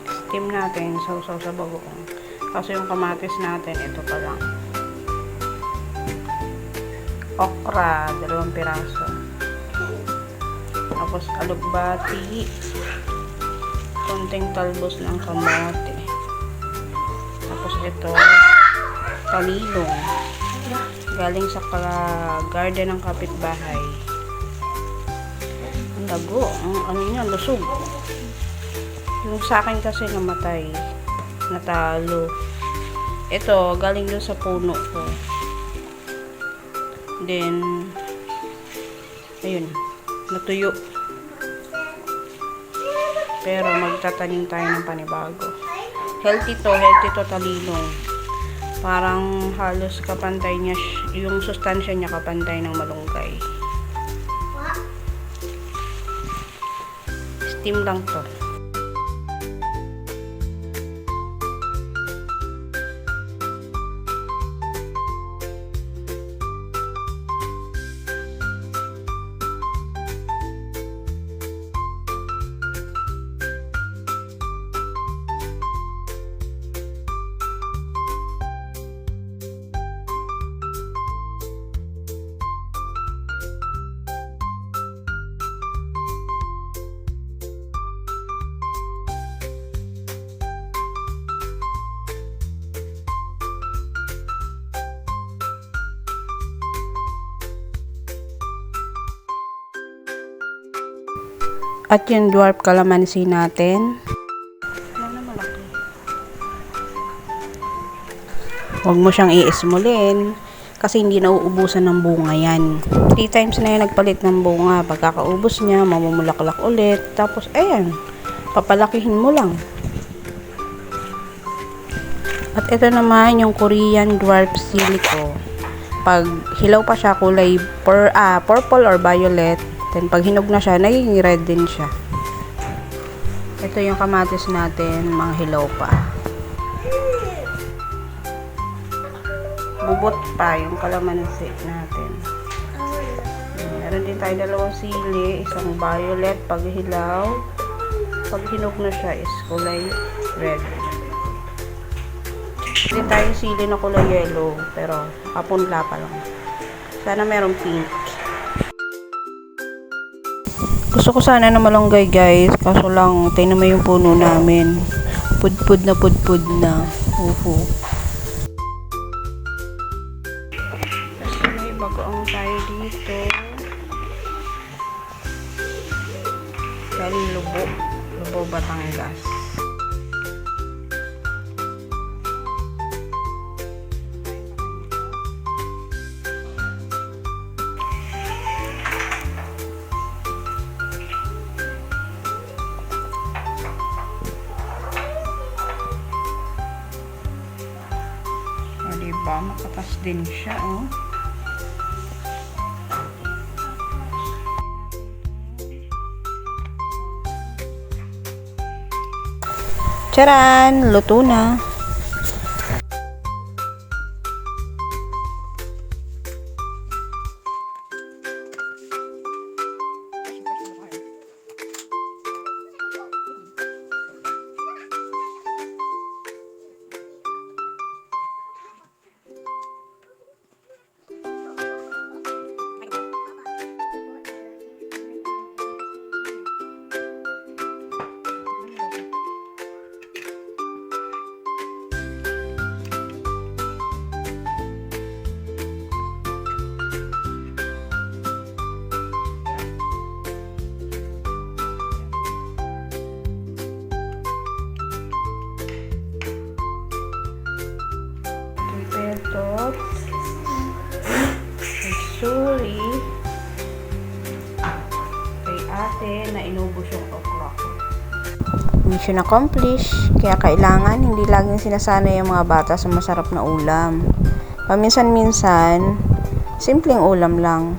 Steam natin, sausaw sa bagoong. Kasi yung kamatis natin, ito pa lang. Okra, 2 piraso. Tapos alugbati. Konting talbos ng kamote. Tapos ito, talilong. Galing sa garden ng kapitbahay. Ang lago. Ano niya, lusog. Yung sa akin kasi namatay. Natalo. Ito, galing dun sa puno ko. Then, ayun, natuyo. Pero magtatanim tayo ng panibago. Healthy to talilong. Parang halos kapantay niya, yung sustansya niya kapantay ng malunggay. Steam lang to. At yung dwarf calamansi natin. Ano na malaki. Huwag mo siyang iismulin. Kasi hindi nauubusan ng bunga yan. 3 times na yung nagpalit ng bunga. Pagkakaubos niya, mamumulaklak ulit. Tapos, ayan. Papalakihin mo lang. At ito naman yung Korean dwarf silico. Pag hilaw pa siya, kulay purple or violet. Then, pag hinog na siya, naging red din siya. Ito yung kamatis natin, mga hilaw pa. Bubot pa yung kalamansi natin. Meron din tayo 2 sili, isang violet pag hilaw. Pag hinog na siya is kulay red. Hindi tayo sili na kulay yellow, pero papunla pa lang. Sana merong pink. Gusto ko sana na malunggay guys, kaso lang tingnan mo yung puno namin. Pudpud na. Uhu. Tapos may bagoong tayo dito. Galing Lubo, Batangas. Diba? Makatas din siya, oh. Charan! Luto na. Ito, sorry kay ate na inubos yung okra. Mission accomplished. Kaya kailangan hindi laging sinasanay yung mga bata sa masarap na ulam. Paminsan-minsan, simpleng ulam lang.